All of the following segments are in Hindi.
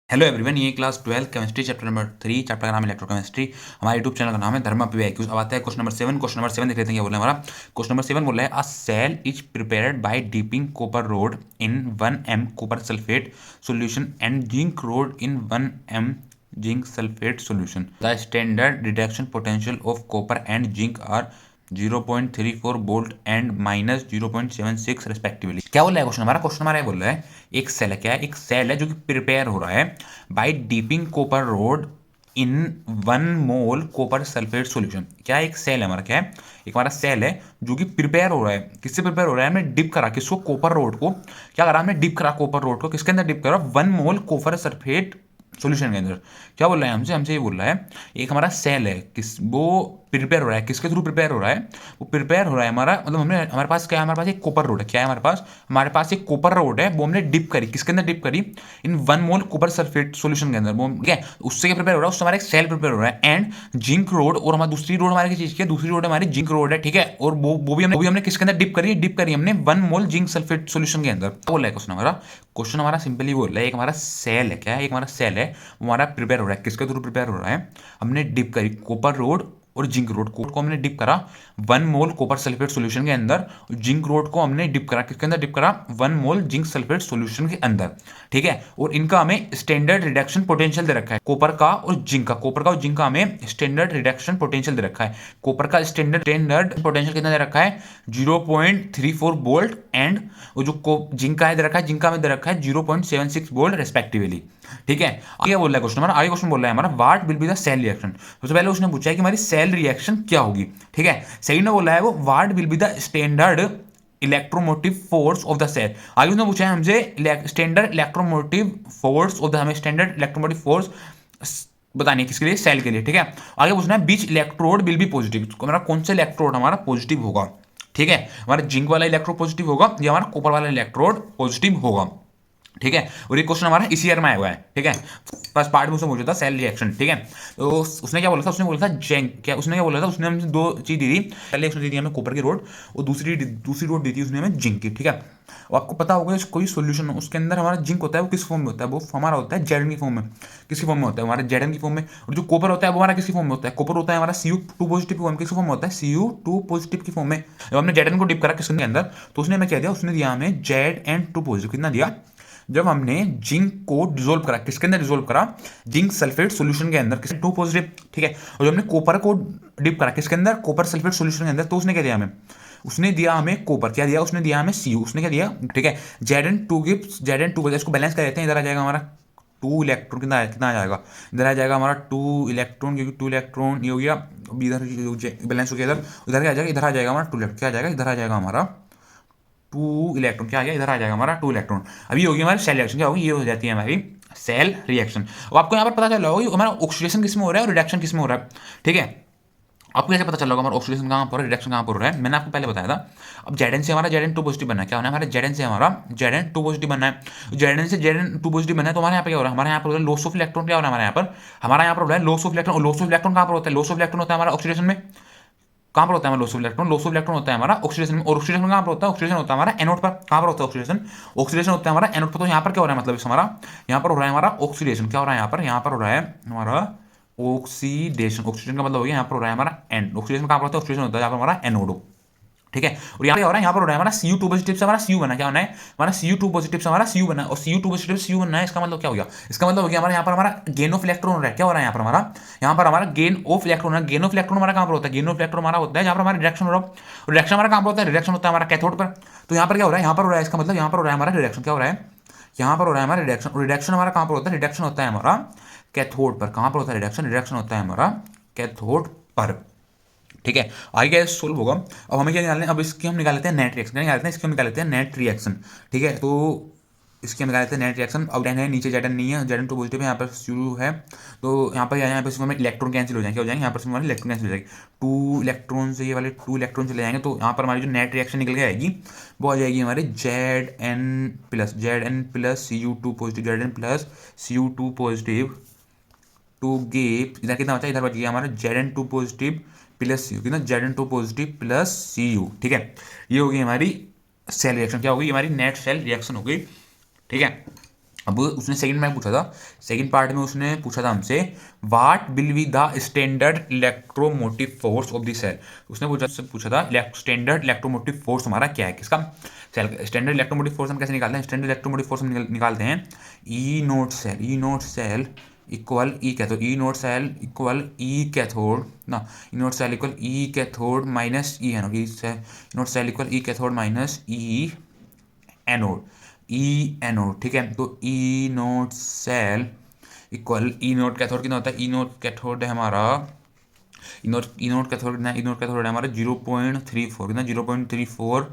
हेलो एवरीवन, ये class 12 chemistry chapter number 3, chapter का नाम है इलेक्ट्रोकेमिस्ट्री। हमारे यूट्यूब चैनल का नाम है धर्मा पीवाईक्यू। अब आता है क्वेश्चन नंबर 7। क्वेश्चन नंबर 7 देख लेते हैं क्या बोला हमारा। क्वेश्चन नंबर 7 बोल रहा है a cell is prepared by dipping copper rod in 1 m copper sulphate solution and zinc rod in 1 m zinc sulphate solution. The standard reduction potential of copper and zinc are 0.34 volt and -0.76 respectively. क्या बोल रहा है क्वेश्चन हमारा ये बोल रहा है एक सेल है। क्या है? एक सेल है जो कि प्रिपेयर हो रहा है bye डीपिंग copper rod in 1 mole copper sulphate solution. क्या है? एक सेल है हमारा। क्या है? एक हमारा सेल है जो कि प्रिपेयर हो रहा है। किससे प्रिपेयर हो रहा है? हमने डिप करा किसको? कॉपर रोड को। क्या करा? हमने डिप करा कॉपर रोड को। किसके अंदर डिप करा? 1 मोल कॉपर सल्फेट सॉल्यूशन के अंदर। क्या बोल रहा है हमसे? हमसे ये बोल रहा है एक हमारा सेल है, किस वो प्रिपेयर हो रहा है। किसके थ्रू प्रिपेयर हो रहा है? वो प्रिपेयर हो रहा है हमारा, मतलब हमने, हमारे पास क्या है? हमारे पास एक कॉपर रोड है। क्या है हमारे पास एक कॉपर रोड है। वो हमने डिप करी। किसके अंदर डिप करी? इन 1 मोल कॉपर सल्फेट सॉल्यूशन के अंदर। वो क्या है? उससे क्या प्रिपेयर हो रहा है? उससे हमारा एक सेल प्रिपेयर हो रहा है। एंड जिंक रोड, और हमारी दूसरी रोड हमारी किस चीज की है? दूसरी रोड हमारी जिंक रोड है। ठीक है। और वो भी हमने किसके अंदर डिप करी है? डिप करी हमने 1 मोल जिंक सल्फेट सॉल्यूशन के अंदर। बोल रहा है क्वेश्चन हमारा सिंपली बोल रहा है एक हमारा सेल है। क्या है? एक हमारा सेल है, वो हमारा प्रिपेयर हो रहा है। किसके थ्रू प्रिपेयर हो रहा है? हमने डिप करी कॉपर रोड और जिंक रोड को हमने डिप करा 1 मोल कॉपर सल्फेट सॉल्यूशन के अंदर। जिंक रोड को हमने डिप करा किसके अंदर? डिप करा 1 मोल जिंक सल्फेट सॉल्यूशन के अंदर। ठीक है। और इनका हमें स्टैंडर्ड रिडक्शन पोटेंशियल दे रखा है, कॉपर का और जिंक का। कॉपर का और जिंक का हमें स्टैंडर्ड रिडक्शन पोटेंशियल दे रखा है। कॉपर का स्टैंडर्ड पोटेंशियल कितना दे रखा है? 0.34 वोल्ट एंड वो जो जिंक का है दे रखा है, जिंक का हमें दे रखा है 0.76 वोल्ट रेस्पेक्टिवली। ठीक है। आगे बोल रहा है क्वेश्चन हमारा, आगे क्वेश्चन बोल रहा है हमारा what will be the cell reaction. सबसे पहले उसने पूछा है कि हमारी सेल रिएक्शन क्या होगी। ठीक है। सही ने बोला है वो what will be the standard electromotive force of the cell. आगे उसने पूछा है हमसे standard electromotive force of the, हमें स्टैंडर्ड इलेक्ट्रोमोटिव फोर्स बतानी है किसके लिए? सेल के लिए। ठीक है। आगे पूछना है बीच इलेक्ट्रोड विल बी पॉजिटिव। हमारा कौन सा इलेक्ट्रोड हमारा पॉजिटिव होगा? ठीक है। हमारा जिंक वाला इलेक्ट्रोड पॉजिटिव होगा या हमारा कॉपर वाला इलेक्ट्रोड पॉजिटिव होगा। ठीक है। और ये क्वेश्चन हमारा इसी ईयर में आया हुआ है। ठीक है। फर्स्ट पार्ट में उसने पूछा था सेल रिएक्शन। ठीक है। तो उसने क्या बोला था? उसने बोला था जेंक। क्या उसने क्या बोला था? उसने हमें दो चीज दी थी। पहले उसने दी थी हमें कॉपर की रोड, और दूसरी रोड दी थी उसने हमें जिंक की। ठीक है। और आपको पता होगा कोई सोल्यूशन उसके अंदर हमारा जिंक होता है, वो किस फॉर्म में होता है? वो हमारा होता है जेडन की फॉर्म में। किसकी फॉर्म में होता है? हमारा जेडन की फॉर्म में। और जो कॉपर होता है वो हमारा किसकी फॉर्म में होता है? कॉपर होता है हमारा Cu2 पॉजिटिव की फॉर्म। किसकी फॉर्म में होता है? Cu2 पॉजिटिव की फॉर्म में। जब हमने जेडन को डिप करा किसके अंदर, तो उसने हमें क्या दिया? उसने दिया हमें Zn2 पॉजिटिव। कितना दिया? जब हमने जिंक को डिसोल्व करा किसके अंदर? डिसोल्व करा जिंक सल्फेट सॉल्यूशन के अंदर, किसके? 2 पॉजिटिव। ठीक है। और जब हमने कॉपर को डिप करा किसके अंदर? कॉपर सल्फेट सॉल्यूशन के अंदर, तो उसने क्या दिया हमें? उसने दिया हमें कॉपर। क्या दिया? उसने दिया हमें Cu। उसने क्या दिया? ठीक है। Zn2 गिव्स Zn2, इसको बैलेंस कर देते हैं। इधर आ जाएगा हमारा 2 इलेक्ट्रॉन। कितना कितना आ जाएगा? इधर आ जाएगा हमारा 2 इलेक्ट्रॉन, क्योंकि 2 इलेक्ट्रॉन ये हो गया। अब इधर बैलेंस हो गया। इधर इधर क्या आ जाएगा? इधर आ जाएगा हमारा 2 इलेक्ट्रॉन। क्या आ जाएगा? इधर आ जाएगा हमारा 2 इलेक्ट्रॉन। क्या आ गया? इधर आ जाएगा हमारा 2 इलेक्ट्रॉन। अभी होगी हमारी सेल रिएक्शन। क्या होगी? ये हो जाती है हमारी सेल रिएक्शन। अब आपको यहाँ पर पता चल रहा होगा हमारा ऑक्सीडेशन किस में हो रहा है और रिडक्शन किस में हो रहा है। ठीक है। आपको कैसे पता चल रहा होगा हमारा ऑक्सीडेशन कहाँ पर, रिडक्शन कहाँ पर हो रहा है? मैंने आपको पहले बताया था। अब जेडन से हमारा Zn2 पॉजिटिव बनना है। क्या होना है? हमारा जेडन से हमारा Zn2 पॉजिटिव बनना है। जेडन से Zn2 पॉजिटिव बनना है, तो हमारे यहाँ पे क्या हो रहा है? हमारे यहाँ पर हो रहा है लॉस ऑफ इलेक्ट्रॉन। क्या हो रहा है हमारे यहाँ पर? हमारा यहाँ पर हो रहा है लॉस ऑफ इलेक्ट्रॉन। और लॉस ऑफ इलेक्ट्रॉन कहाँ पर होता है? लॉस ऑफ इलेक्ट्रॉन होता है हमारा ऑक्सीडेशन में। कहाँ पर होता है हमारा loss of electron? Loss of electron होता है हमारा ऑक्सीडेशन में। और ऑक्सीडेशन कहाँ पर होता है? ऑक्सीडेशन होता है हमारा एनोड पर। कहाँ पर होता है ऑक्सीडेशन? ऑक्सीडेशन होता है हमारा एनोड पर। तो यहाँ पर क्या हो रहा है? मतलब इस हमारा यहाँ पर हो रहा है हमारा ऑक्सीडेशन। क्या हो रहा है यहाँ पर? यहाँ पर हो रहा है हमारा ऑक्सीडेशन। ऑक्सीडेशन का मतलब हो गया यहाँ पर हो रहा है हमारा एन। ऑक्सीडेशन कहाँ पर होता है? ऑक्सीडेशन होता है यहाँ पर हमारा एनोड। ठीक है। और यहाँ पे हो रहा है, यहाँ पर हो रहा है हमारा Cu2 पॉजिटिव से हमारा Cu बना। क्या होना है? हमारा Cu2 पॉजिटिव से हमारा Cu बना। और Cu2 पॉजिटिव से Cu बनना है, इसका मतलब क्या हो गया? इसका मतलब हो गया हमारा यहाँ पर हमारा गेन ऑफ इलेक्ट्रॉन हो रहा है। क्या हो रहा है यहाँ पर हमारा गेन ऑफ इलेक्ट्रॉन है। गेन ऑफ इलेक्ट्रॉन हमारा कहाँ पर होता है? गेन ऑफ इलेक्ट्रॉन हमारा होता है जहाँ पर हमारा रिडक्शन हो रहा है। रिडक्शन हमारा कहाँ पर होता है? रिडक्शन होता है हमारा कैथोड पर। तो यहाँ पर क्या हो रहा है? यहाँ पर हो रहा है, इसका मतलब यहाँ पर हो रहा है हमारा रिडक्शन। क्या हो रहा है? यहाँ पर हो रहा है हमारा रिडक्शन। रिडक्शन हमारा कहाँ पर होता है? रिडक्शन होता है हमारा कैथोड पर। कहाँ पर होता है रिडक्शन? रिडक्शन होता है हमारा कैथोड पर। ठीक है। आगे क्या सोल्व होगा? अब हमें क्या निकालना है? अब इसकी हम निकाल लेते हैं नेट रिएक्शन। क्या निकालते हैं? इसकी हम निकाल लेते हैं नेट रिएक्शन। ठीक है। तो इसकी हम निकाल लेते हैं नेट रिएक्शन। अब है नीचे जेडन नहीं है, जेडन 2 पॉजिटिव है, यहाँ पर शुरू है। तो यहाँ पर हमें इलेक्ट्रॉन कैंसिल हो जाएंगे। क्या हो जाएंगे? यहाँ पर हमारे इलेक्ट्रॉन कैंसिल हो जाएगी। 2 इलेक्ट्रॉन से ये वाले 2 इलेक्ट्रॉन चले जाएंगे। तो यहाँ पर हमारी जो नेट रिएक्शन निकल के आएगी वो आ जाएगी हमारी Zn plus Cu2 positive, Zn plus Cu2 positive to give, इधर कितना बचा? इधर बच गया हमारा Zn2 पॉजिटिव प्लस Cu। कितना? Zn2 positive plus Cu। ठीक है। ये होगी हमारी सेल रिएक्शन। क्या होगी? हमारी नेट सेल रिएक्शन हो गई। ठीक है। अब उसने सेकंड में पूछा था, सेकंड पार्ट में उसने पूछा था हमसे what will be the standard electromotive force of the cell. उसने पूछा था स्टैंडर्ड इलेक्ट्रोमोटिव फोर्स हमारा क्या है, किसका, सेल। स्टैंडर्ड इलेक्ट्रोमोटिव फोर्स हम कैसे निकालते हैं, स्टैंडर्ड इलेक्ट्रोमोटिव फोर्स हम निकालते हैं E naught cell equal E cathode, E naught cell equal E cathode ना, E naught cell equal E cathode minus E anode, E naught cell equal E cathode minus E anode, E anode. ठीक है, तो E naught cell equal E naught cathode कितना होता है, ई नोट कैथोड है हमारा, ई नोट कैथोड कितना, ई नोट कैथोड है हमारा 0.34 कितना, 0.34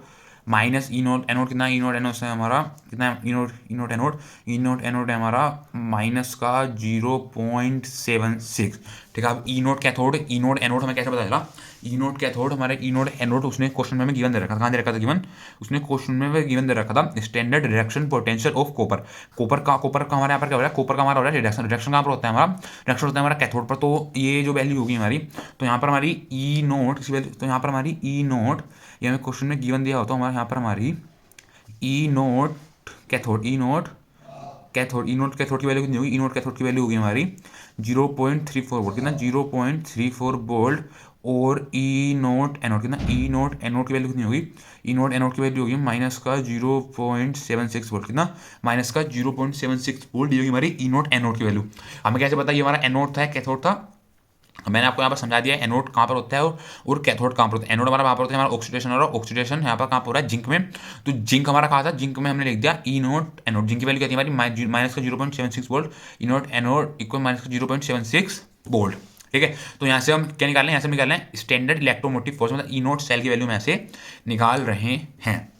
माइनस ई नोट एनोड कितना, ई नोट एनोड से हमारा कितना, ई note anode, E note anode है हमारा माइनस का 0.76। ठीक है, अब ई naught cathode, E note anode हमें कैसे पता चला, ई नोट कैथोड हमारे ई नोट एनोड उसने क्वेश्चन में गिवन दे रखा था, कहाँ दे रखा था गिवन, उसने क्वेश्चन में गिवन दे रखा था standard reduction potential of copper. Copper का हमारे यहाँ पर क्या हो रहा है, कॉपर का हमारा हो रहा है रिडक्शन, रिडक्शन कहाँ पर होता है हमारा, रिडक्शन होता है हमारा कैथोड पर। तो ये जो वैल्यू होगी हमारी, तो यहाँ पर हमारी ई नोट की वैल्यू, तो यहाँ पर हमारी ई नोट, ये हमें क्वेश्चन में गिवन दिया हो, तो हमारे यहाँ पर हमारी ई naught cathode, E naught cathode की वैल्यू कितनी होगी, ई नोट कैथोड की वैल्यू होगी हमारी 0.34 वोल्ट कितना, 0.34 वोल्ट। और ई नोट एनोड कितना, ई नोट एनोड की वैल्यू कितनी होगी, ई नोट एनोड की वैल्यू होगी माइनस का 0.76 वोल्ट कितना, माइनस का 0.76 वोल्ट, ये होगी हमारी ई नोट एनोड की वैल्यू। हमें कैसे पता ये हमारा एनोड था कैथोड था, मैंने आपको यहाँ पर समझा दिया एनोड कहाँ पर होता है और कैथोड कहाँ पर होता है। एनोड हमारा वहाँ पर होता है हमारा ऑक्सीडेशन, और ऑक्सीडेशन यहाँ पर कहाँ पर हो रहा है, जिंक में। तो जिंक हमारा कहा था, जिंक में हमने लिख दिया ई नोट एनोड, जिंक की वैल्यू क्या थी हमारी माइनस का 0.76 वोल्ट, ई नोट एनोड इक्वल माइनस का 0.76 वोल्ट। ठीक है, तो यहाँ से हम क्या निकाल रहे हैं, यहाँ से निकाल रहे हैं स्टैंडर्ड इलेक्ट्रोमोटिव फोर्स, मतलब ई नोट सेल की वैल्यू में ऐसे निकाल रहे हैं।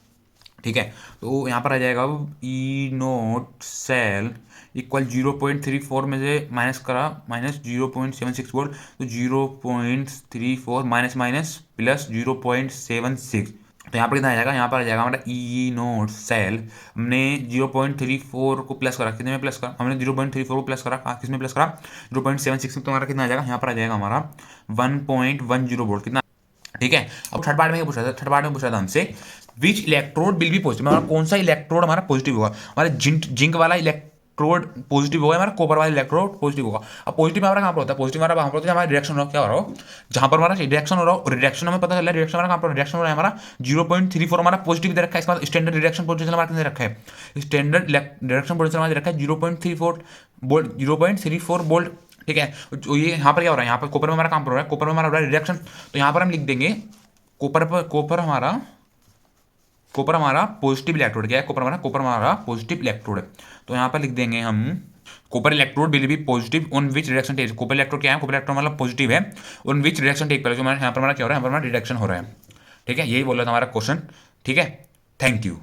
ठीक है, तो यहाँ पर आ जाएगा ई नोट सेल इक्वल 0.34 में से माइनस करा माइनस 0.76 वोल्ट, तो 0.34 माइनस माइनस प्लस 0.76, तो यहाँ पर कितना आ जाएगा, यहाँ पर आ जाएगा हमारा ई नोट सेल। हमने 0.34 को प्लस करा, कितने में प्लस करा, हमने 0.34 को प्लस करा, किस में प्लस करा 0.76 में, तो हमारा कितना आ जाएगा, यहाँ पर आ जाएगा हमारा 1.10 वोल्ट कितना। ठीक है, अब थर्ड पार्ट में क्या पूछा था, थर्ड पार्ट में पूछा था हमसे विच इलेक्ट्रोड विल बी पॉजिटिव, हमारा कौन सा इलेक्ट्रोड हमारा पॉजिटिव होगा, हमारा जिंक वाला इलेक्ट्रोड पॉजिटिव होगा, हमारा कॉपर वाला इलेक्ट्रोड पॉजिटिव होगा। अब पॉजिटिव हमारा कहाँ पर होता है, पॉजिटिव हमारा वहाँ पर होता है हमारा रिएक्शन हो रहा, क्या हो रहा हो, जहाँ पर हमारा रिएक्शन हो रहा हो, रिएक्शन हमें पता चल रहा है, रिएक्शन हमारा कहाँ पर रिएक्शन हो रहा है हमारा 0.34 हमारा पॉजिटिव दे रखा है, इसका स्टैंडर्ड रिएक्शन पोटेंशियल हमारा कितने रखा है, स्टैंडर्ड रिएक्शन पोटेंशियल हमारा रखा है 0.34 वोल्ट, 0.34 वोल्ट। ठीक है, तो ये यहाँ पर क्या हो रहा है, यहाँ पर कॉपर में हमारा काम पर हो रहा है, कॉपर में हमारा हो रहा है रिएक्शन, तो यहाँ पर हम लिख देंगे कॉपर हमारा पॉजिटिव इलेक्ट्रोड क्या है, कॉपर हमारा पॉजिटिव इलेक्ट्रोड है। तो यहाँ पर लिख देंगे हम copper electrode will be positive on which reaction take, copper electrode क्या है, कॉपर इलेक्ट्रोड मतलब पॉजिटिव है, on which reaction take place, जो हमारे यहाँ पर हमारा क्या हो रहा है, यहाँ पर हमारा रिडक्शन हो रहा है। ठीक है, यही बोल रहा था हमारा क्वेश्चन। ठीक है, थैंक यू।